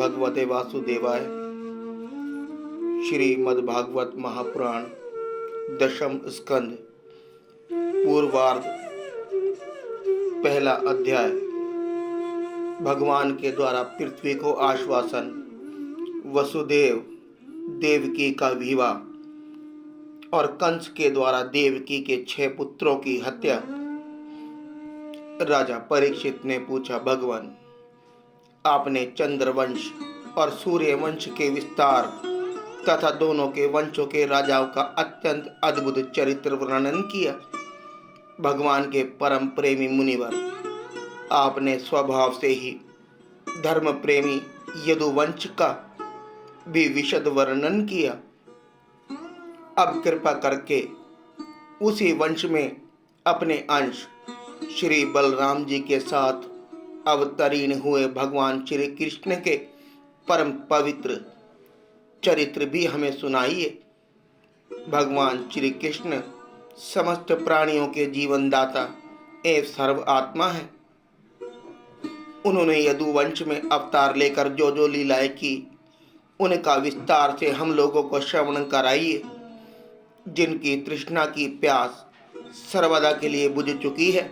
भगवते वासुदेवाय। श्रीमद्भागवत महापुराण दशम स्कंद पूर्वार्ध पहला अध्याय। भगवान के द्वारा पृथ्वी को आश्वासन, वसुदेव देवकी का विवाह और कंस के द्वारा देवकी के 6 पुत्रों की हत्या। राजा परीक्षित ने पूछा, भगवान, आपने चंद्रवंश और सूर्यवंश के विस्तार तथा दोनों के वंशों के राजाओं का अत्यंत अद्भुत चरित्र वर्णन किया। भगवान के परम प्रेमी मुनिवर, आपने स्वभाव से ही धर्म प्रेमी यदुवंश का भी विशद वर्णन किया। अब कृपा करके उसी वंश में अपने अंश श्री बलराम जी के साथ अवतरीण हुए भगवान श्री कृष्ण के परम पवित्र चरित्र भी हमें सुनाइए। भगवान श्री कृष्ण समस्त प्राणियों के जीवनदाता एवं सर्व आत्मा है। उन्होंने यदुवंश में अवतार लेकर जो जो लीलाएं की, उनका विस्तार से हम लोगों को श्रवण कराइए। जिनकी तृष्णा की प्यास सर्वदा के लिए बुझ चुकी है,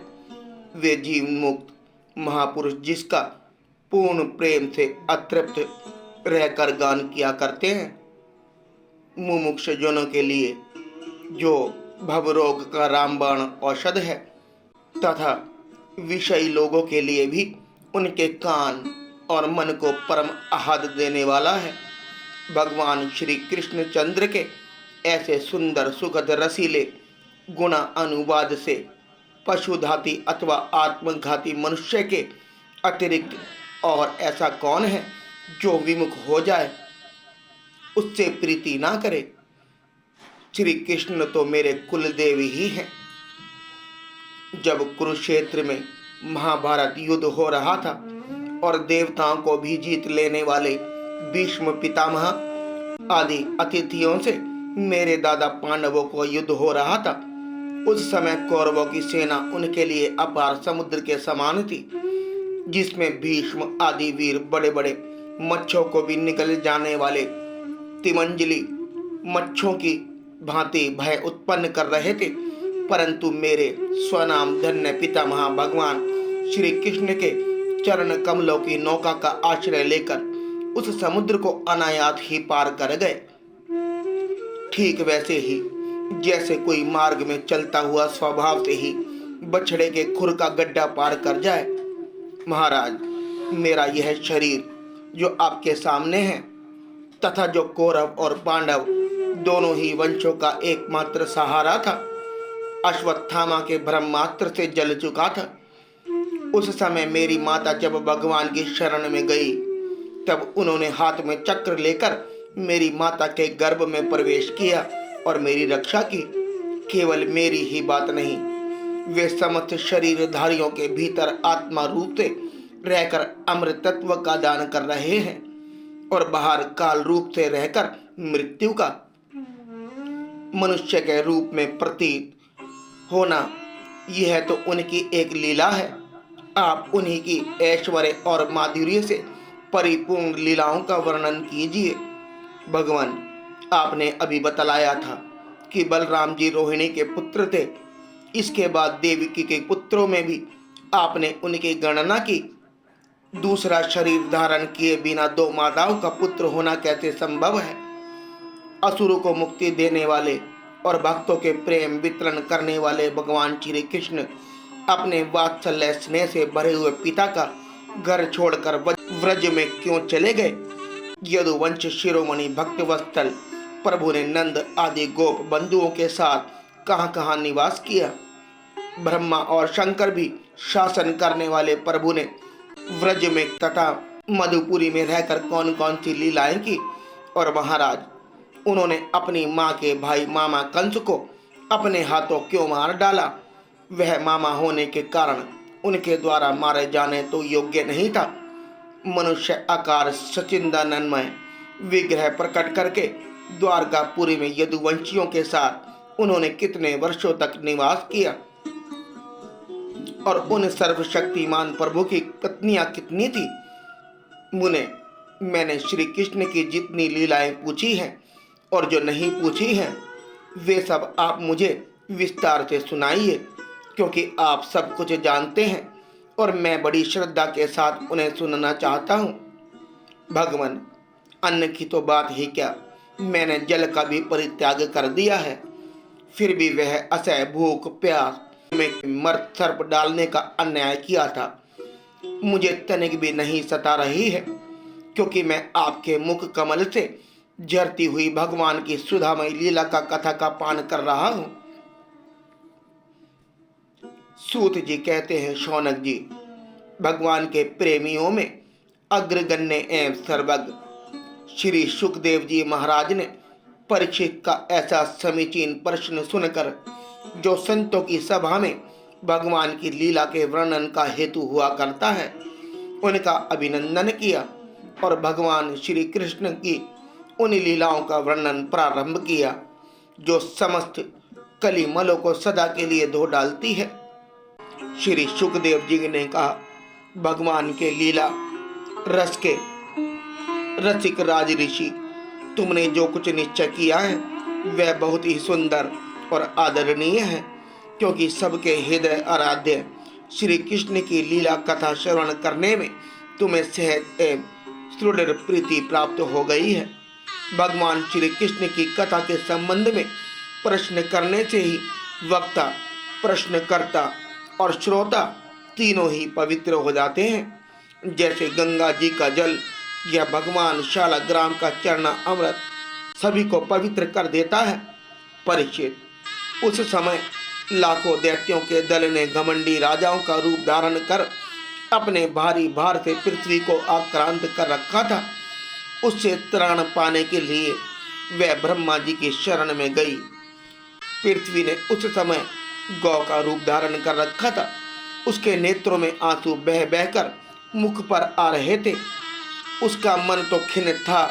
वे जीवन मुक्त महापुरुष जिसका पूर्ण प्रेम से अतृप्त रहकर गान किया करते हैं, मुमुक्ष जनों के लिए जो भवरोग का रामबाण औषध है तथा विषयी लोगों के लिए भी उनके कान और मन को परम आह्लाद देने वाला है। भगवान श्री कृष्ण चंद्र के ऐसे सुंदर सुखद रसीले गुणा अनुवाद से पशुघाती अथवा आत्मघाती मनुष्य के अतिरिक्त और ऐसा कौन है जो विमुख हो जाए, उससे प्रीति ना करे। श्री कृष्ण तो मेरे कुलदेव ही हैं। जब कुरुक्षेत्र में महाभारत युद्ध हो रहा था और देवताओं को भी जीत लेने वाले भीष्म पितामह आदि अतिथियों से मेरे दादा पांडवों को युद्ध हो रहा था, उस समय कौरवों की सेना उनके लिए अपार समुद्र के समान थी, जिसमें भीष्म आदि वीर बड़े बड़े मच्छों को भी निकल जाने वाले तिमंजली मच्छों की भांति भय उत्पन्न कर रहे थे। परंतु मेरे स्वनाम धन्य पितामह भगवान श्री कृष्ण के चरण कमलों की नौका का आश्रय लेकर उस समुद्र को अनायास ही पार कर गए। ठीक वैसे ही जैसे कोई मार्ग में चलता हुआ स्वभाव से ही बछड़े के खुर का गड्ढा पार कर जाए। महाराज, मेरा यह शरीर जो आपके सामने है तथा जो कौरव और पांडव दोनों ही वंशों का एकमात्र सहारा था, अश्वत्थामा के ब्रह्मास्त्र से जल चुका था। उस समय मेरी माता जब भगवान की शरण में गई, तब उन्होंने हाथ में चक्र लेकर मेरी माता के गर्भ में प्रवेश किया और मेरी रक्षा की। केवल मेरी ही बात नहीं, वे समस्त शरीरधारियों के भीतर आत्मा रूप से रहकर अमृत तत्व का दान कर रहे हैं और बाहर काल रूप से रहकर मृत्यु का मनुष्य के रूप में प्रतीत होना, यह तो उनकी एक लीला है। आप उन्हीं की ऐश्वर्य और माधुर्य से परिपूर्ण लीलाओं का वर्णन कीजिए। भगवान, आपने अभी बतलाया था कि बलराम जी रोहिणी के पुत्र थे। इसके बाद देवकी के पुत्रों में भी आपने उनकी गणना की। दूसरा शरीर धारण किए बिना 2 माताओं का पुत्र होना कैसे संभव है? असुरों को मुक्ति देने वाले और भक्तों के प्रेम वितरण करने वाले भगवान श्री कृष्ण अपने वात्सल्य स्नेह से भरे हुए पिता का घर छोड़कर व्रज में क्यों चले गए? यदुवंश शिरोमणि भक्त वत्सल प्रभु ने नंद आदि गोप बंधुओं के साथ कहां कहां निवास किया? ब्रह्मा और शंकर भी शासन करने वाले प्रभु ने व्रज में तथा मधुपुरी में रहकर कौन कौन सी लीलाएं की? और महाराज, उन्होंने अपनी माँ के भाई मामा कंस को अपने हाथों क्यों मार डाला? वह मामा होने के कारण उनके द्वारा मारे जाने तो योग्य नहीं था। मनुष्य आकार सचिंदानंदमय विग्रह प्रकट करके द्वारकापुरी में यदुवंशियों के साथ उन्होंने कितने वर्षों तक निवास किया और उन सर्वशक्तिमान प्रभु की पत्नियां कितनी थी? मुने, मैंने श्री कृष्ण की जितनी लीलाएं पूछी हैं और जो नहीं पूछी हैं, वे सब आप मुझे विस्तार से सुनाइए, क्योंकि आप सब कुछ जानते हैं और मैं बड़ी श्रद्धा के साथ उन्हें सुनना चाहता हूँ। भगवान, अन्न की तो बात ही क्या, मैंने जल का भी परित्याग कर दिया है, फिर भी वह असह्य भूख प्यास में मर्त सर्प डालने का अन्याय किया था मुझे तनिक भी नहीं सता रही है, क्योंकि मैं आपके मुख कमल से झरती हुई भगवान की सुधामय लीला का कथा का पान कर रहा हूँ। सूत जी कहते हैं, शौनक जी, भगवान के प्रेमियों में अग्रगण्य एवं सर्वज्ञ श्री सुखदेव जी महाराज ने परीक्षित का ऐसा समीचीन प्रश्न सुनकर, जो संतों की सभा में भगवान की लीला के वर्णन का हेतु हुआ करता है, उनका अभिनंदन किया और भगवान श्री कृष्ण की उन लीलाओं का वर्णन प्रारंभ किया जो समस्त कलिमलों को सदा के लिए धो डालती है। श्री सुखदेव जी ने कहा, भगवान के लीला रस के रसिक राज ऋषि, तुमने जो कुछ निश्चय किया है वह बहुत ही सुंदर और आदरणीय है, क्योंकि सबके हृदय आराध्य श्री कृष्ण की लीला कथा श्रवण करने में तुम्हें सहज एवं सुदृढ़ प्रीति प्राप्त हो गई है। भगवान श्री कृष्ण की कथा के संबंध में प्रश्न करने से ही वक्ता, प्रश्नकर्ता और श्रोता तीनों ही पवित्र हो जाते हैं। जैसे गंगा जी का जल या भगवान शालाग्राम का चरना अमृत सभी को पवित्र कर देता है। परीक्षित, उस समय लाखों दैत्यों के दल ने घमंडी राजाओं का रूप धारण कर अपने भारी भार से पृथ्वी को आक्रांत कर रखा था। उससे त्राण पाने के लिए वह ब्रह्मा जी की शरण में गई। पृथ्वी ने उस समय गौ का रूप धारण कर रखा था। उसके नेत्रों में आंसू बह बहकर मुख पर आ रहे थे। उसका मन तो खिन्न था,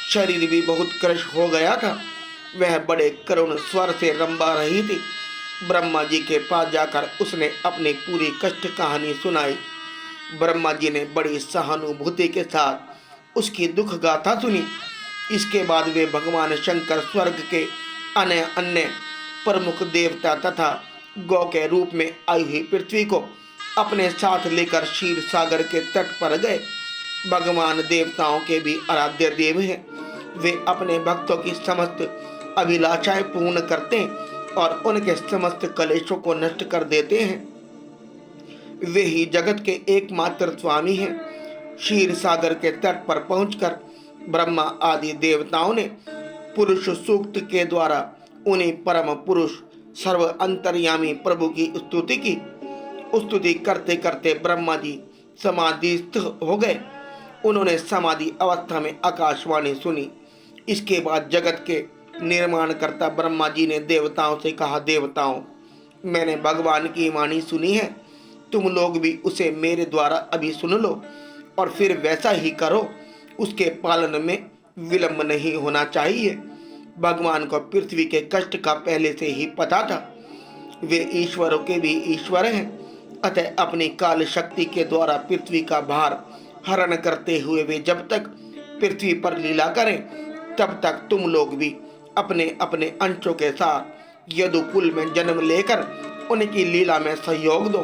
शरीर भी बहुत क्रश हो गया था। वह बड़े करुण स्वर से रंबा रही थी। ब्रह्मा जी के पास जाकर उसने अपनी पूरी कष्ट कहानी सुनाई। ब्रह्मा जी ने बड़ी सहानुभूति के साथ उसकी दुख गाथा सुनी। इसके बाद वे भगवान शंकर स्वर्ग के अन्य अन्य प्रमुख देवता तथा गौ के रूप में आई हुई पृथ्वी को अपने साथ लेकर क्षीर सागर के तट पर गए। भगवान देवताओं के भी आराध्य देव हैं। वे अपने भक्तों की समस्त अभिलाषाएं पूर्ण करते हैं और उनके समस्त कलेशों को नष्ट कर देते हैं। वे ही जगत के एकमात्र स्वामी हैं। क्षीर सागर के तट पर पहुंचकर ब्रह्मा आदि देवताओं ने पुरुष सूक्त के द्वारा उन्हीं परम पुरुष सर्व अंतर्यामी प्रभु की स्तुति की। स्तुति करते करते ब्रह्मा जी समाधिस्थ हो गए। उन्होंने समाधि अवस्था में आकाशवाणी सुनी। इसके बाद जगत के निर्माणकर्ता ब्रह्मा जी ने देवताओं से कहा, देवताओं, मैंने भगवान की वाणी सुनी है, तुम लोग भी उसे मेरे द्वारा अभी सुन लो और फिर वैसा ही करो। उसके पालन में विलंब नहीं होना चाहिए। भगवान को पृथ्वी के कष्ट का पहले से ही पता था। वे ईश्वरों के भी ईश्वर हैं, अतः अपनी काल शक्ति के द्वारा पृथ्वी का भार हरण करते हुए वे जब तक पृथ्वी पर लीला करें, तब तक तुम लोग भी अपने अपने अंशों के साथ यदुकुल में जन्म लेकर उनकी लीला में सहयोग दो।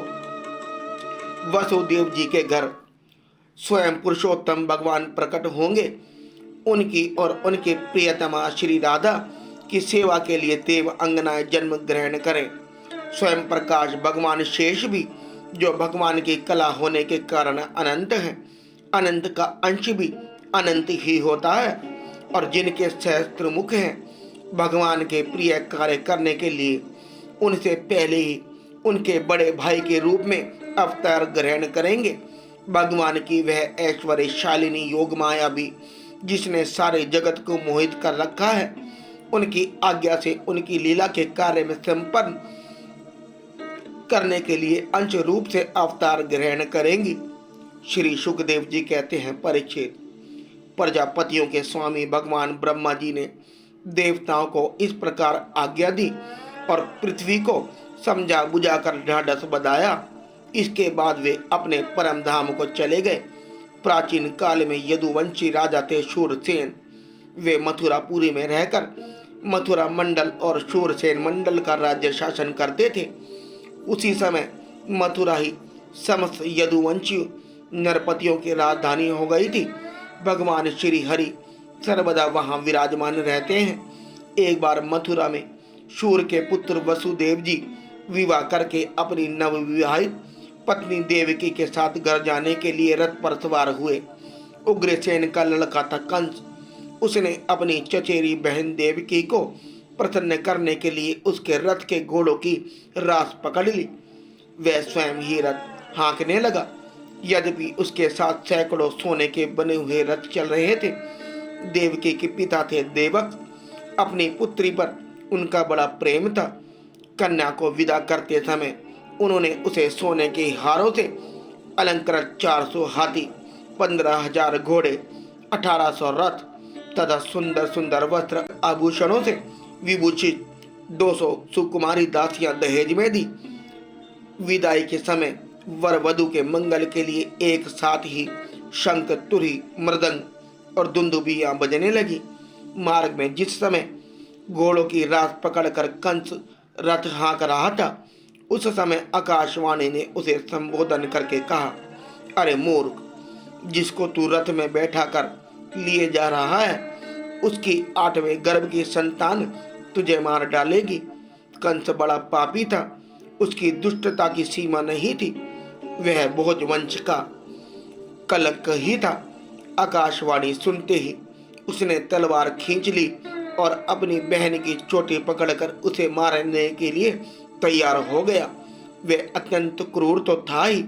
वसुदेव जी के घर स्वयं पुरुषोत्तम भगवान प्रकट होंगे। उनकी और उनके प्रियतमा श्री राधा की सेवा के लिए देव अंगनाएं जन्म ग्रहण करें। स्वयं प्रकाश भगवान शेष भी, जो भगवान की कला होने के कारण अनंत है, अनंत का अंश भी अनंत ही होता है, और जिनके सहस्त्र मुख हैं, भगवान के प्रिय कार्य करने के लिए उनसे पहले ही उनके बड़े भाई के रूप में अवतार ग्रहण करेंगे। भगवान की वह ऐश्वर्यशालिनी योग माया भी, जिसने सारे जगत को मोहित कर रखा है, उनकी आज्ञा से उनकी लीला के कार्य में संपन्न करने के लिए अंश रूप से अवतार ग्रहण करेंगी। श्री सुखदेव जी कहते हैं, परीक्षित, प्रजापतियों के स्वामी भगवान ब्रह्मा जी ने देवताओं को इस प्रकार आज्ञा दी और पृथ्वी को समझा बुझाकर ढाढ़स बधाया। इसके बाद वे अपने परम धाम को चले गए। प्राचीन काल में यदुवंशी राजा थे शूरसेन। वे मथुरापुरी में रहकर मथुरा मंडल और शूरसेन मंडल का राज्य शासन करते थे। उसी समय मथुरा ही समस्त यदुवंशी नरपतियों की राजधानी हो गई थी। भगवान श्री हरि सर्वदा वहां विराजमान रहते हैं। एक बार मथुरा में शूर के पुत्र वसुदेव जी विवाह करके अपनी नवविवाहित पत्नी देवकी के साथ घर जाने के लिए रथ पर सवार हुए। उग्रसेन का लड़का था कंस। उसने अपनी चचेरी बहन देवकी को प्रसन्न करने के लिए उसके रथ के घोड़ों की रास पकड़ ली। वह स्वयं ही रथ हाँकने लगा। यद्यपि उसके साथ सैकड़ों सोने के बने हुए रथ चल रहे थे। देवकी के पिता थे देवक। अपनी पुत्री पर उनका बड़ा प्रेम था। कन्या को विदा करते समय उन्होंने उसे सोने के हारों से अलंकृत 400 हाथी, 15,000 घोड़े, 1800 रथ तथा सुंदर सुंदर वस्त्र आभूषणों से विभूषित 200 सुकुमारी दासियां दहेज में दी। विदाई के समय वर वधु के मंगल के लिए एक साथ ही शंख, तुरही, मृदंग और दुंदुभियां बजने लगी। मार्ग में जिस समय घोड़ों की रास पकड़कर कंस रथ हाँक रहा था, उस समय आकाशवाणी ने उसे संबोधन करके कहा, अरे मूर्ख, जिसको तू रथ में बैठा कर लिए जा रहा है, उसकी 8वें गर्भ की संतान तुझे मार डालेगी। कंस बड़ा पापी था। उसकी दुष्टता की सीमा नहीं थी। वह भोज वंश का कलंक ही था। आकाशवाणी सुनते ही उसने तलवार खींच ली और अपनी बहन की चोटी पकड़कर उसे मारने के लिए तैयार हो गया। वह अत्यंत क्रूर तो था ही,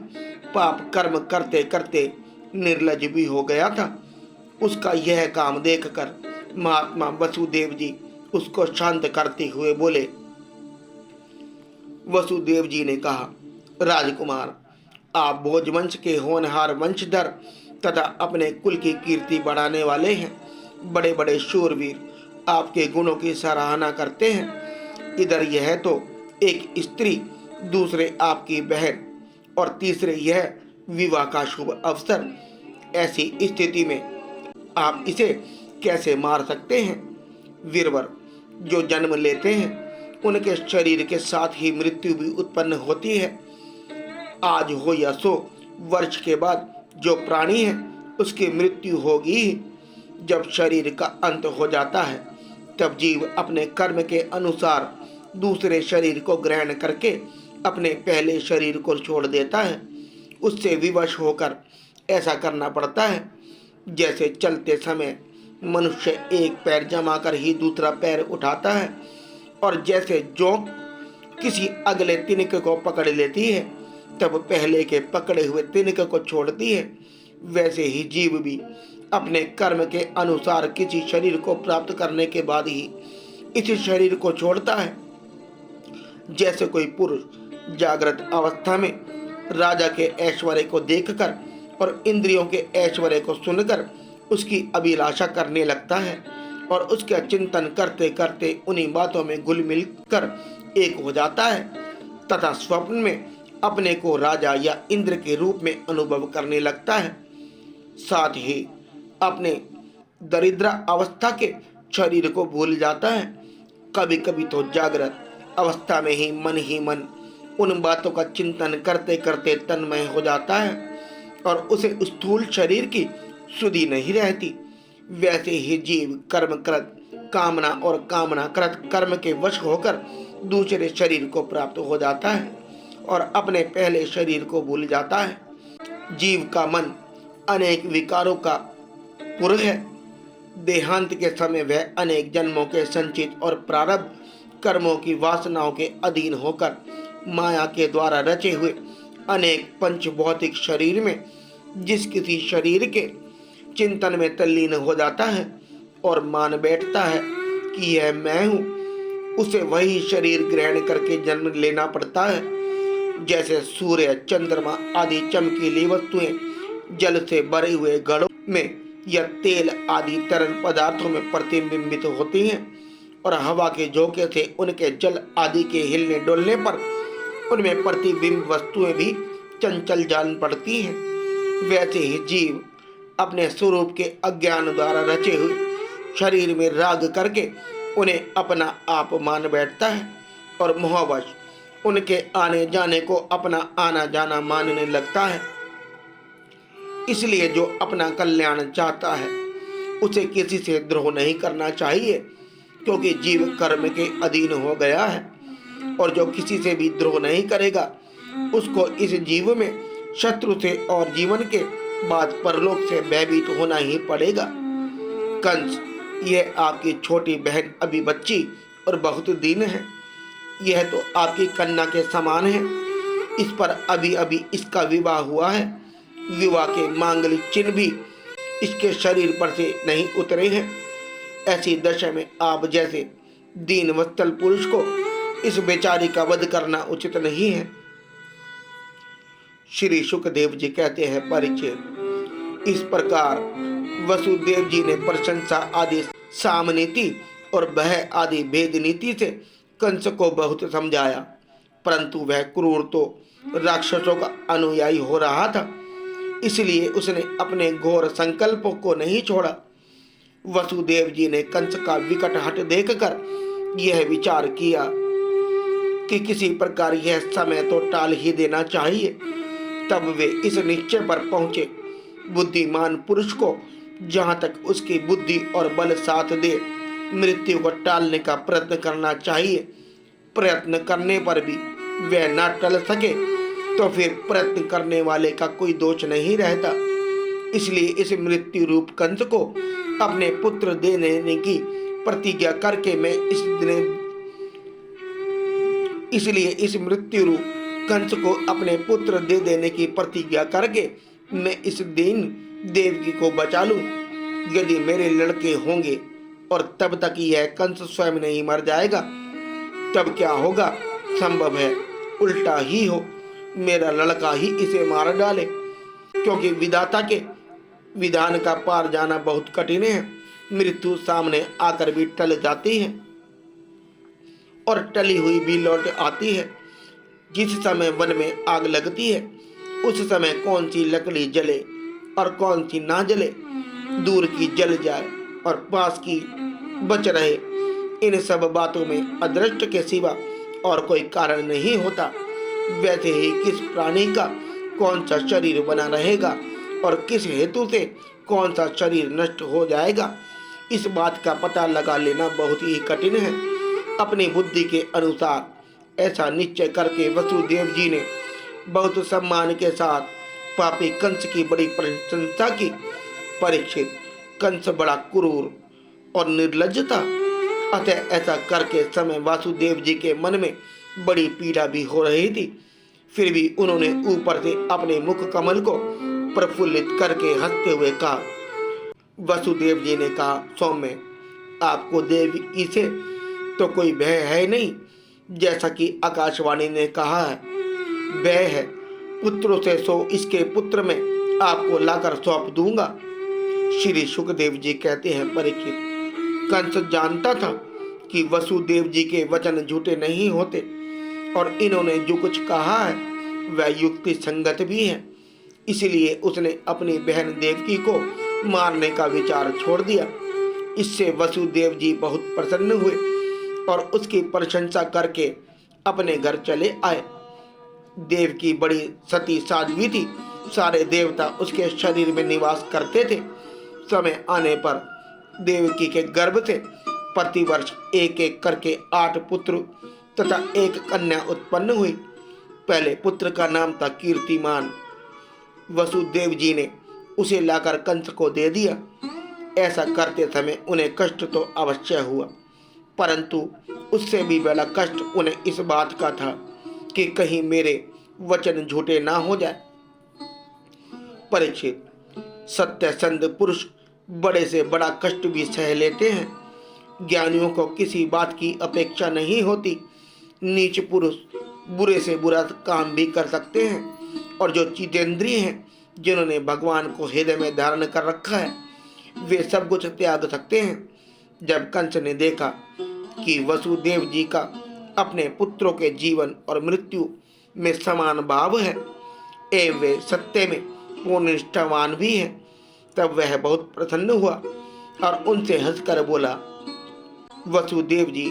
पाप कर्म करते करते निर्लज भी हो गया था। उसका यह काम देखकर महात्मा वसुदेव जी उसको शांत करते हुए बोले। वसुदेव जी ने कहा, राजकुमार, आप भोजवंश के होनहार वंशधर तथा अपने कुल की कीर्ति बढ़ाने वाले हैं। बड़े बड़े शूरवीर आपके गुणों की सराहना करते हैं। इधर यह तो एक स्त्री, दूसरे आपकी बहन और तीसरे यह विवाह का शुभ अवसर। ऐसी स्थिति में आप इसे कैसे मार सकते हैं? वीरवर जो जन्म लेते हैं उनके शरीर के साथ ही मृत्यु भी उत्पन्न होती है। आज हो या 100 वर्ष के बाद जो प्राणी है उसकी मृत्यु होगी ही। जब शरीर का अंत हो जाता है तब जीव अपने कर्म के अनुसार दूसरे शरीर को ग्रहण करके अपने पहले शरीर को छोड़ देता है। उससे विवश होकर ऐसा करना पड़ता है जैसे चलते समय मनुष्य एक पैर जमा कर ही दूसरा पैर उठाता है, और जैसे जोंक किसी अगले तिनके को पकड़ लेती है तब पहले के पकड़े हुए तिनके को छोड़ती है, वैसे ही जीव भी अपने कर्म के अनुसार किसी शरीर को प्राप्त करने के बाद ही इस शरीर को छोड़ता है। जैसे कोई पुरुष जागृत अवस्था में राजा के ऐश्वर्य को देखकर और इंद्रियों के ऐश्वर्य को सुनकर उसकी अभिलाषा करने लगता है और उसका चिंतन करते करते उन्हीं बातों में घुल मिल कर एक हो जाता है तथा स्वप्न में अपने को राजा या इंद्र के रूप में अनुभव करने लगता है। साथ ही अपने दरिद्र अवस्था के शरीर को भूल जाता है। कभी कभी तो जागृत अवस्था में ही मन उन बातों का चिंतन करते करते तन्मय हो जाता है और उसे स्थूल शरीर की सुधि नहीं रहती। वैसे ही जीव कर्मकृत कामना और कामनाकृत कर्म के वश होकर दूसरे शरीर को प्राप्त हो जाता है और अपने पहले शरीर को भूल जाता है। जीव का मन अनेक विकारों का पुर है। देहांत के समय वह अनेक जन्मों के संचित और प्रारब्ध कर्मों की वासनाओं के अधीन होकर माया के द्वारा रचे हुए अनेक पंच भौतिक शरीर में जिस किसी शरीर के चिंतन में तल्लीन हो जाता है और मान बैठता है कि यह मैं हूँ, उसे वही शरीर ग्रहण करके जन्म लेना पड़ता है। जैसे सूर्य, चंद्रमा आदि चमकीली वस्तुएं जल से भरे हुए घड़ों में या तेल आदि तरल पदार्थों में प्रतिबिंबित होती हैं और हवा के झोंके से उनके जल आदि के हिलने डोलने पर उनमें प्रतिबिंब वस्तुएं भी चंचल जान पड़ती हैं, वैसे ही जीव अपने स्वरूप के अज्ञान द्वारा रचे हुए शरीर में राग करके उन्हें अपना आप मान बैठता है और मोहवश उनके आने जाने को अपना आना जाना मानने लगता है। इसलिए जो अपना कल्याण चाहता है उसे किसी से द्रोह नहीं करना चाहिए, क्योंकि जीव कर्म के अधीन हो गया है। और जो किसी से भी द्रोह नहीं करेगा उसको इस जीव में शत्रु से और जीवन के बाद परलोक से भयभीत होना ही पड़ेगा। कंस, यह आपकी छोटी बहन अभी बच्ची और बहुत दीन है। यह तो आपकी कन्या के समान है। इस पर अभी अभी इसका विवाह हुआ है। विवाह के मांगलिक चिन्ह भी इसके शरीर पर से नहीं उतरे हैं। ऐसी दशा में आप जैसे दीन वत्सल पुरुष को इस बेचारी का वध करना उचित नहीं है। श्री सुखदेव जी कहते हैं, परीक्षित, इस प्रकार वसुदेव जी ने प्रशंसा आदि सामनीति और भय आदि भेद नीति से कंस को बहुत समझाया, परंतु वह क्रूर तो राक्षसों का अनुयायी हो रहा था, इसलिए उसने अपने घोर संकल्पों को नहीं छोड़ा। वसुदेव जी ने कंस का विकट हट देखकर यह विचार किया कि किसी प्रकार यह समय तो टाल ही देना चाहिए। तब वे इस निश्चय पर पहुंचे, बुद्धिमान पुरुष को जहां तक उसकी बुद्धि और बल साथ दे मृत्यु को टालने का प्रयत्न करना चाहिए। प्रयत्न करने पर भी वह न टल सके तो फिर प्रयत्न करने वाले का कोई दोष नहीं रहता। इसलिए इस मृत्यु रूप कंस को अपने पुत्र दे देने की प्रतिज्ञा करके मैं इस मृत्यु रूप कंस को अपने पुत्र दे देने की प्रतिज्ञा करके मैं इस दीन देवकी को बचा लूं। यदि मेरे लड़के होंगे और तब तक यह कंस स्वयं नहीं मर जाएगा, तब क्या होगा? संभव है उल्टा ही हो, मेरा लड़का ही इसे मार डाले, क्योंकि विधाता के विधान का पार जाना बहुत कठिन है। मृत्यु सामने आकर भी टल जाती है और टली हुई भी लौट आती है। जिस समय वन में आग लगती है उस समय कौन सी लकड़ी जले और कौन सी ना जले, दूर की जल जाए और पास की बच रहे, इन सब बातों में अदृष्ट के सिवा और कोई कारण नहीं होता। वैसे ही किस प्राणी का कौन सा शरीर बना रहेगा और किस हेतु से कौन सा शरीर नष्ट हो जाएगा, इस बात का पता लगा लेना बहुत ही कठिन है। अपनी बुद्धि के अनुसार ऐसा निश्चय करके वसुदेव जी ने बहुत सम्मान के साथ पापी कंस की बड़ी प्रशंसा की। परीक्षित, कंस बड़ा क्रूर और निर्लज्ज था, अतः ऐसा करके समय वासुदेव जी के मन में बड़ी पीड़ा भी हो रही थी। फिर भी उन्होंने ऊपर से अपने मुख कमल को प्रफुल्लित करके हंसते हुए कहा। वसुदेव जी ने कहा, सौम्य, आपको देवकी से तो कोई भय है नहीं, जैसा कि आकाशवाणी ने कहा है। भय है पुत्रों से, सो इसके पुत्र में आपको लाकर सौंप दूंगा। श्री सुखदेव जी कहते हैं, परीक्षित, कंस जानता था कि वसुदेव जी के वचन झूठे नहीं होते और इन्होंने जो कुछ कहा है वह युक्ति संगत भी है। इसलिए उसने अपनी बहन देवकी को मारने का विचार छोड़ दिया। इससे वसुदेव जी बहुत प्रसन्न हुए और उसकी प्रशंसा करके अपने घर चले आए। देवकी बड़ी सती साध्वी थी, सारे देवता उसके शरीर में निवास करते थे। समय आने पर देवकी के गर्भ से प्रतिवर्ष एक एक करके 8 पुत्र तथा 1 कन्या उत्पन्न हुई। पहले पुत्र का नाम था कीर्तिमान। वसुदेव जी ने उसे लाकर कंस को दे दिया। ऐसा करते समय उन्हें कष्ट तो अवश्य हुआ, परंतु उससे भी बड़ा कष्ट उन्हें इस बात का था कि कहीं मेरे वचन झूठे ना हो जाए। परीक्षित, सत्यसंध पुरुष बड़े से बड़ा कष्ट भी सह लेते हैं। ज्ञानियों को किसी बात की अपेक्षा नहीं होती। नीच पुरुष बुरे से बुरा काम भी कर सकते हैं और जो जितेंद्रिय हैं, जिन्होंने भगवान को हृदय में धारण कर रखा है, वे सब कुछ त्याग सकते हैं। जब कंस ने देखा कि वसुदेव जी का अपने पुत्रों के जीवन और मृत्यु में समान भाव है एवं वे सत्य में पूर्ण निष्ठावान भी हैं, तब वह बहुत प्रसन्न हुआ और उनसे हंसकर बोला, वसुदेव जी,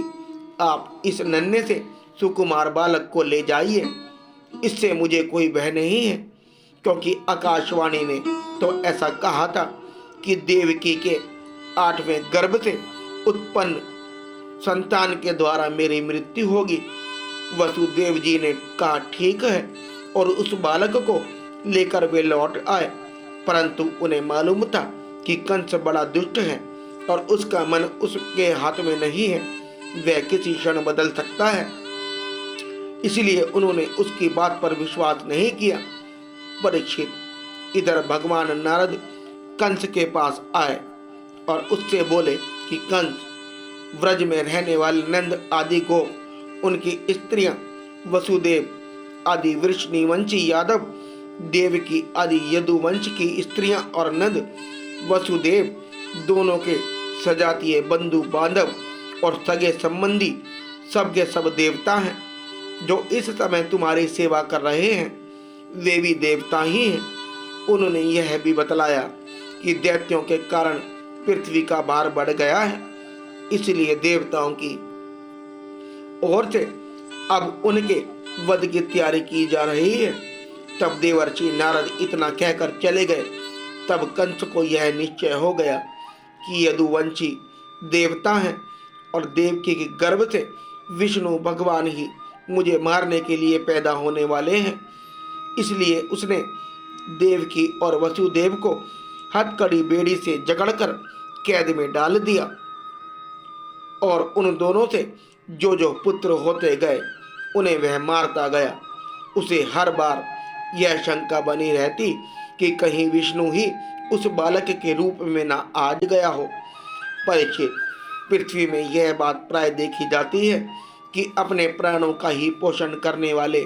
आप इस नन्हे से सुकुमार बालक को ले जाइए। इससे मुझे कोई भय नहीं है, क्योंकि आकाशवाणी ने तो ऐसा कहा था कि देवकी के 8वें गर्भ से उत्पन्न संतान के द्वारा मेरी मृत्यु होगी। वसुदेव जी ने कहा ठीक है, और उस बालक को लेकर वे लौट आए। परंतु उन्हें मालूम था कि कंस बड़ा दुष्ट है और उसका मन उसके हाथ में नहीं है, वह किसी क्षण बदल सकता है। इसलिए उन्होंने उसकी बात पर विश्वास नहीं किया। परीक्षित, इधर भगवान नारद कंस के पास आए और उससे बोले कि कंस, व्रज में रहने वाले नंद आदि को, उनकी स्त्रियां वसुदेव आदि वृषणिवंशी यादव, देवकी आदि यदुवंश की स्त्रियां और नंद वसुदेव दोनों के सजातीय बंधु बांधव और सगे संबंधी सबके सब देवता हैं। जो इस समय तुम्हारी सेवा कर रहे हैं वे भी देवता ही हैं। उन्होंने यह भी बतलाया कि दैत्यों के कारण पृथ्वी का भार बढ़ गया है, इसलिए देवताओं की ओर से अब उनके वध की तैयारी की जा रही है। तब देवर्षि नारद इतना कहकर चले गए। तब कंस को यह निश्चय हो गया कि यदुवंशी देवता हैं और देवकी के गर्भ से विष्णु भगवान ही मुझे मारने के लिए पैदा होने वाले हैं। इसलिए उसने देवकी और वसुदेव को हथकड़ी बेड़ी से जकड़कर कैद में डाल दिया और उन दोनों से जो जो पुत्र होते गए उन्हें वह मारता गया। उसे हर बार यह शंका बनी रहती कि कहीं विष्णु ही उस बालक के रूप में न आ गया हो। परीक्षित, पृथ्वी में यह बात प्राय देखी जाती है कि अपने प्राणों का ही पोषण करने वाले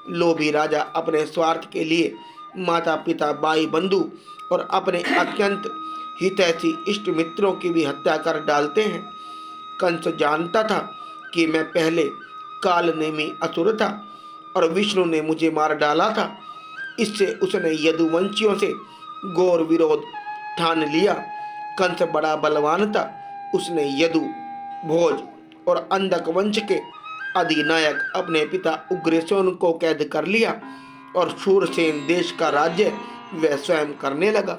लोभी राजा अपने स्वार्थ के लिए माता पिता, भाई बंधु और अपने अत्यंत हितैषी इष्ट मित्रों की भी हत्या कर डालते हैं। कंस जानता था कि मैं पहले कालनेमी असुर था और विष्णु ने मुझे मार डाला था। इससे उसने यदुवंशियों से घोर विरोध ठान लिया। कंस बड़ा बलवान था। उसने यदु, भोज और अंधक वंश के अधिनायक अपने पिता उग्रसेन को कैद कर लिया और शूरसेन देश का राज्य वह स्वयं करने लगा।